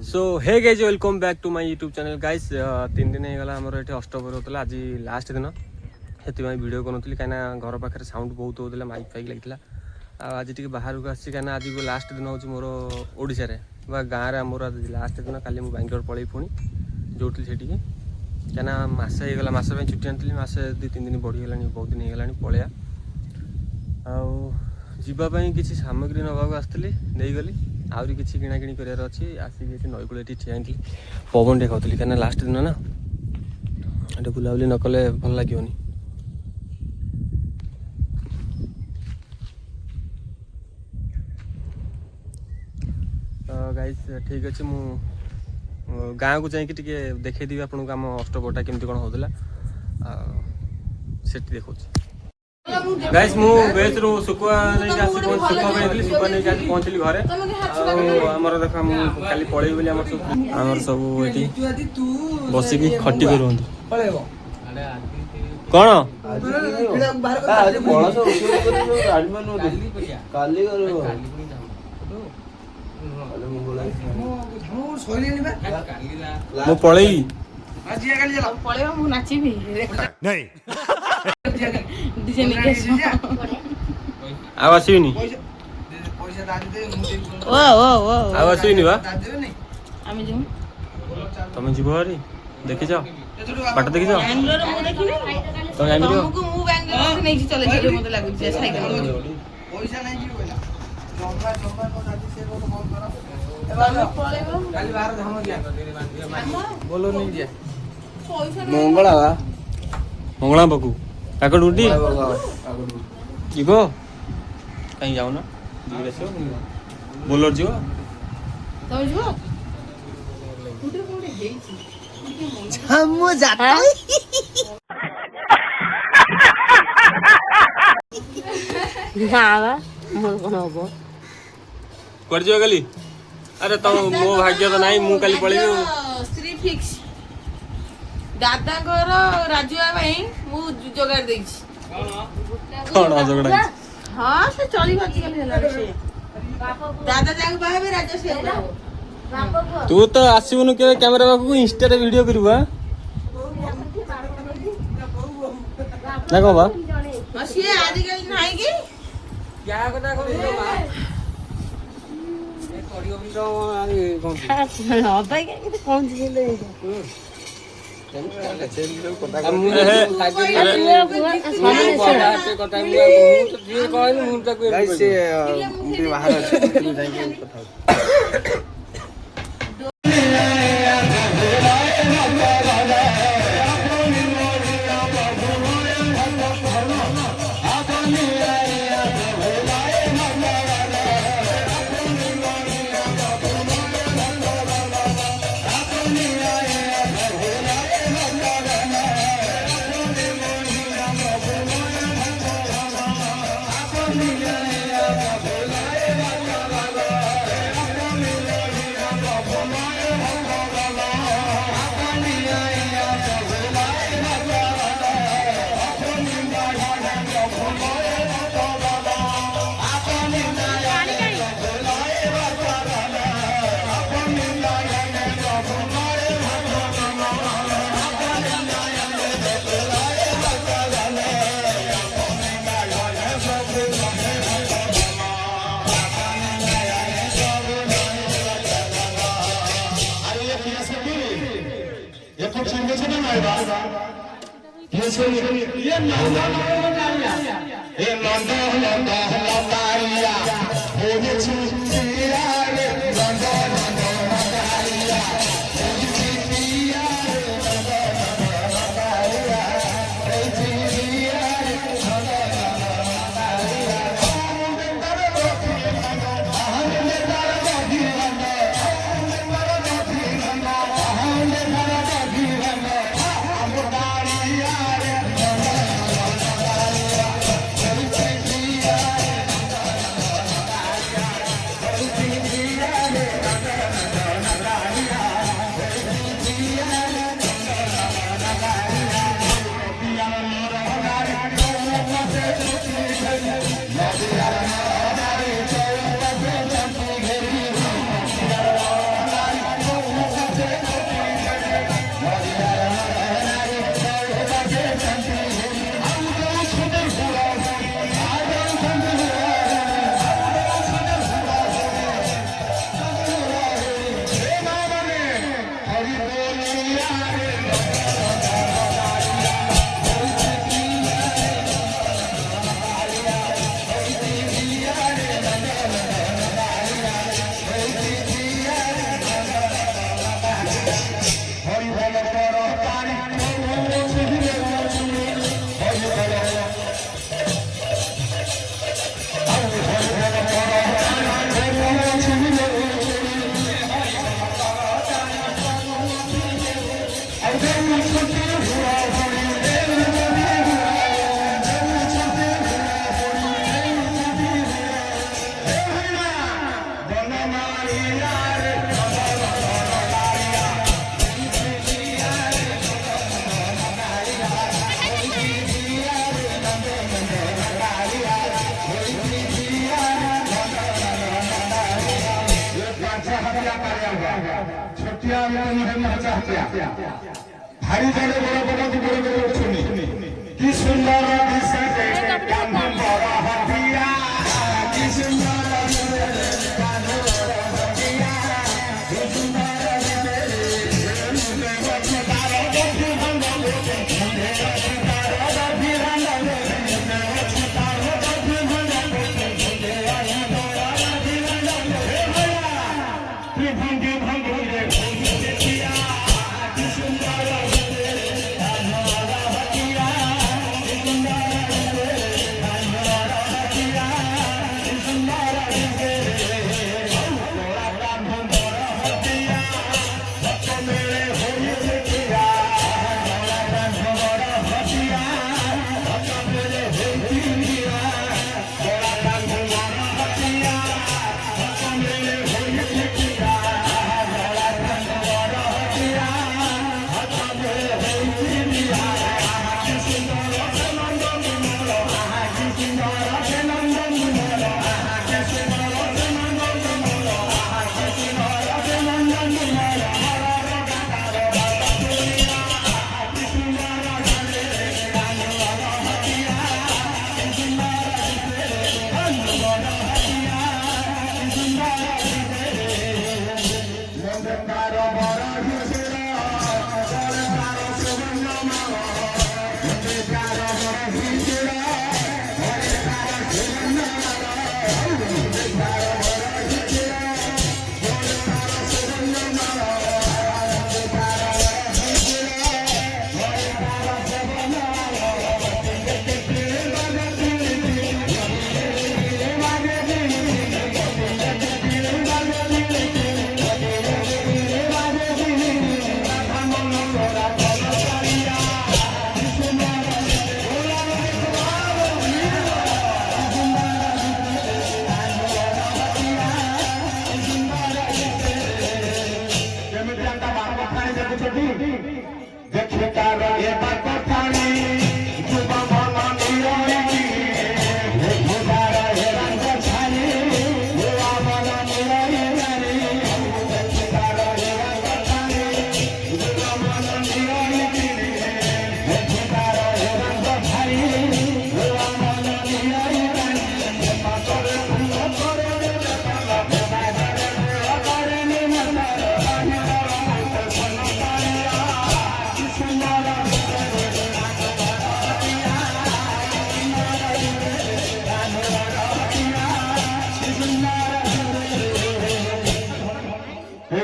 so hey guys welcome back to my YouTube channel guys 3 दिन होगा आमर ये अष्टपर होता आज लास्ट दिन से भिडियो करूँ कहीं घर पाखे साउंड बहुत होता माइक फाइक लगी आज टी बाहर को आसी कहीं आज लास्ट दिन हूँ मोर ओडिशा गाँव में मोर लास्ट दिन काली मुझे बैंगलोर पलि पुणी जो से कहीं मस होगा मस छुट्टी आनी मसे 2-3 दिन बढ़ीगला बहुत दिन होगा पलिया आवाई किसी सामग्री नवाक आसती नहीं गली आहरी किसी किणाकिणी करार अच्छी आसिक नईकूल ठिया पवन टे खाऊली कहीं लास्ट दिन ना ये बुलाबुली न कले भल लगे गाइस ठीक अच्छे मु गाँव को जाकि देखी आपको आम अष्टपहरटा केमती कौन होता से देखा गाइस मु बेच रु सुकुआ नहीं आसी सुकुआ बैठली सुकुआ नहीं आसी पहुंचली घरे हमर देखा मु खाली पळेई बोली हमर सब एठी बसिकी खट्टी करूंती पळेबो कोन आज पळस आडमन काली करू मु पळेई आज या काली चला पळेबो मु नाचिबी नहीं आवाज आसनी आवाज आसनी बा तुम जीव हरी देखी जाओ बाट देखी जाओ तुम मंगला मंगला बकू काकड़ उठी जीव कहीं जाओ ना बोलर जीव कर जीव काली अरे तुम मो भाग्य तो नहीं मु काली पळेबी श्री फिक्स दादा राजुआ मु जोगाड़ देछि कौन जोगड़ा हाँ से चली बाजी दादा जाके बाहर राजा से तू तो आसीबनु के कैमरा बाबू इंस्टा रे वीडियो करबा ना को बा हसी आदि कल नाही की क्या कथा करू बा ए करियो बिरो आनी कोन हां भाई के कौन चीज ले हत्या कार्य छोटिया हत्या भारी जड़े बड़ बड़ बड़ छुनी कि सुंदर दिशा बड़ हत्या कि सुंदर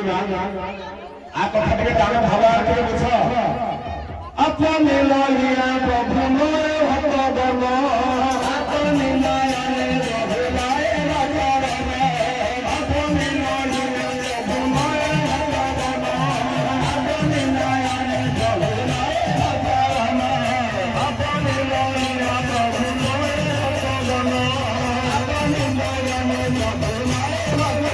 आ कथा टिके गाना भावार के बुझ अपने ललिया प्रभु मोर भक्त गण अपने नयने प्रभुलाए रचरण अपने ललिया प्रभु मोर भक्त गण अपने नयने प्रभुलाए रचरण अपने ललिया प्रभु मोर भक्त गण अपने नयने प्रभुलाए रचरण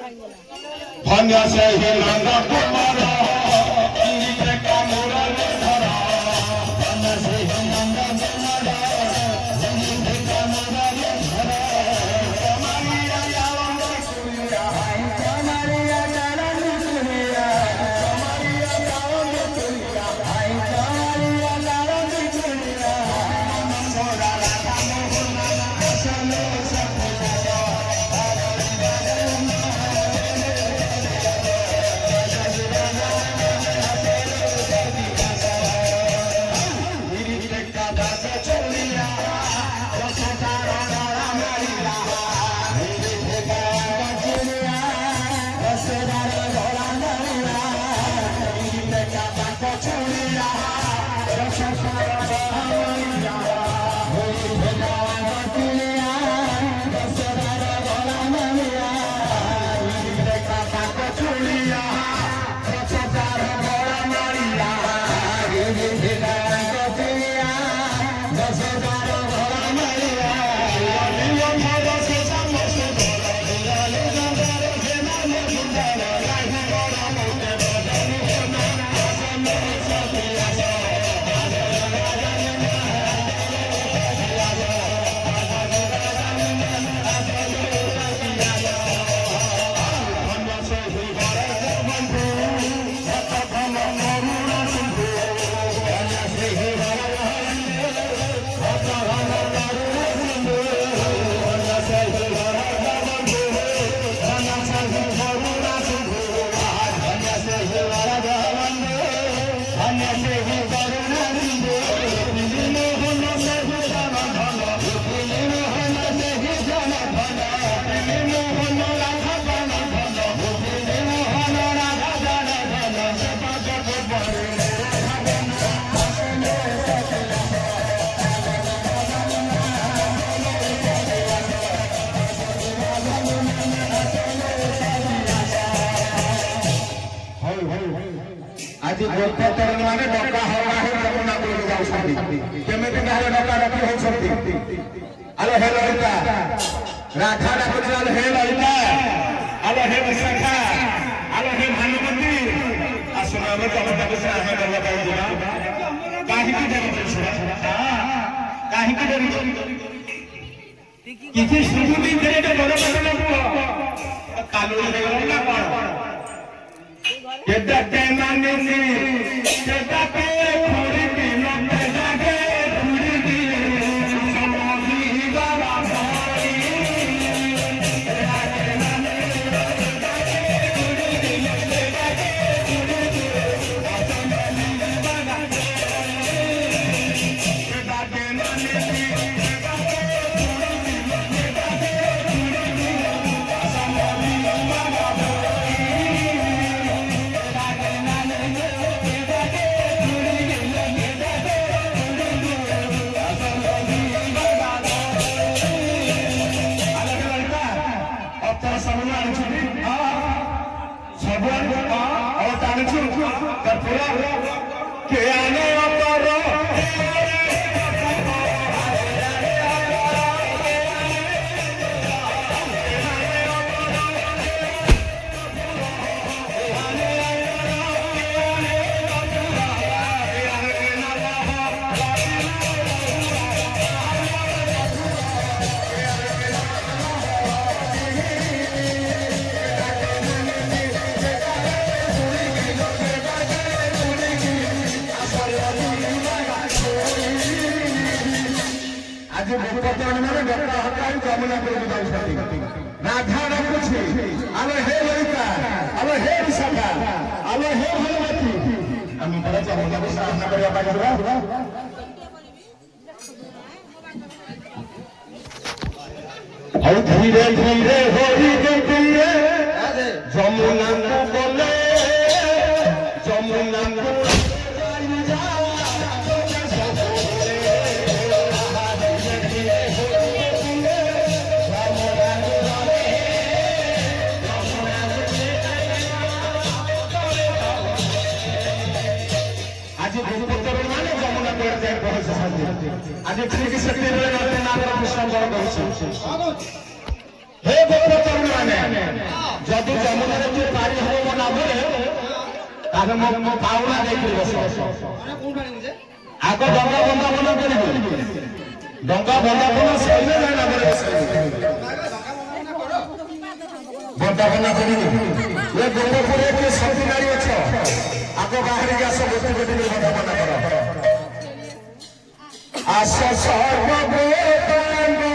धन्य से ही नंद कुमार इंद्र का मुरल धर धन्य से ही नंद कुमार इंद्र का मुरल धर कमरिया यावन सुनिया कमरिया यावन सुनिया कमरिया यावन सुनिया कमरिया यावन सुनिया मनोरा राधा मोहन सने सखिया आज गोरखा तरण माने डका हवा है जमुना को जाउछंती केमेति गारे डका रखी होछंती अले हे लड़का राधा डाकुल हे लड़का अले हे विशाखा अले हे भानुमती आसना में जमुना को से आमे करवा पाउना काहे की डरी काहे की डरी किछि सुबुदी तेरे के बड़ बड़ लोग कालो रे ना कोन केदा के नानी केदा के खुरी की लोटे जागे खुरी की समाधि बाबा भाई केदा के नानी केदा के खुरी की लोटे जागे खुरी की समाधि बाबा केदा के नानी केदा के खुरी की लोटे जागे खुरी की समाधि बाबा के आने वाला आज भूपतन में डका हकाई जमुना को जाउछंती राधा डाकुछि अले हे लड़का अले हे विशाखा अले हे भानुमती हम बड़ा जमुना को सामना करबा पाइबा और धीरे धीरे होई गई जमुना को बोले जमुना को आज ठीक शक्ति नाम कृष्ण हे गोपचरण माने ଯଦି ଯମୁନାରେ ତୁ ପାରି ହବ ମୋ ନାମରେ ତାହେଲେ ମୋ ପାଉଣା ଦେଇକିରି ବସ ଆଗ ଡଙ୍ଗା ବନ୍ଦାପନା କରିବୁ ଡଙ୍ଗା ବନ୍ଦାପନା ସରିଲେ ଯାଇ ନାମରେ ବନ୍ଦାପନା କରିବୁ ଏ ଗୋପପୁରରେ କିଏ ସତୀ ନାରୀ ଅଛ ଆଗ ବାହାରିକି ଆସ ଗୋଟି ଗୋଟି ବନ୍ଦାପନା କର ଆସ ସର୍ବବୋଧନା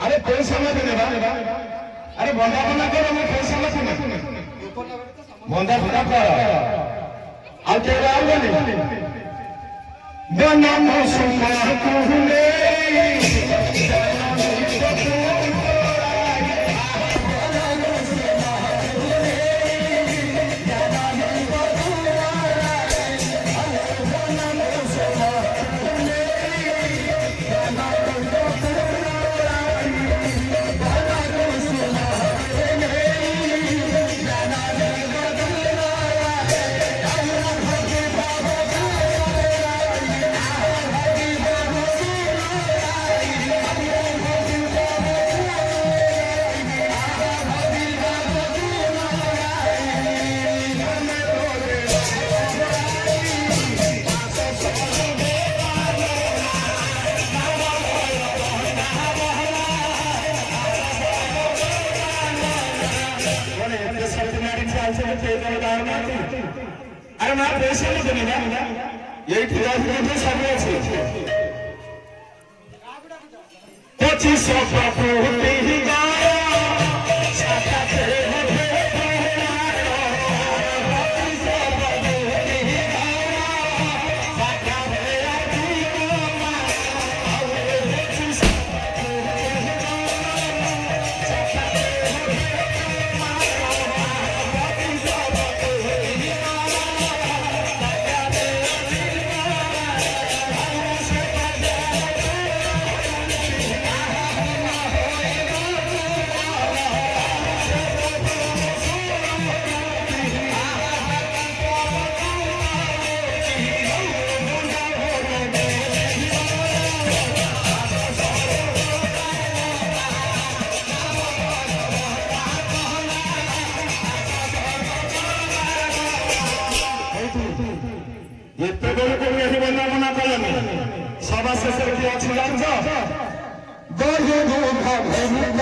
अरे कोई समझ नहीं बा अरे बंदापना करो मैं कोई समझ नहीं बंदापना करो अब तेरा आगे नहीं बना मौसम कहले अरे मैं देश में यही सब अच्छे 2500 सभा शेष की अच्छी समस्त भल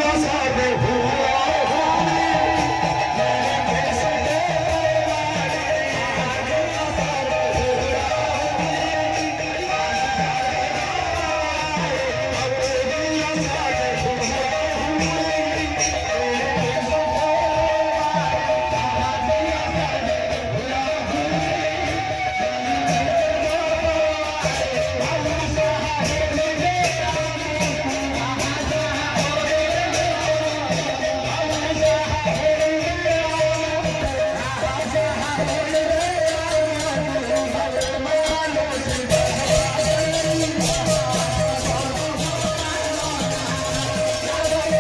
दिया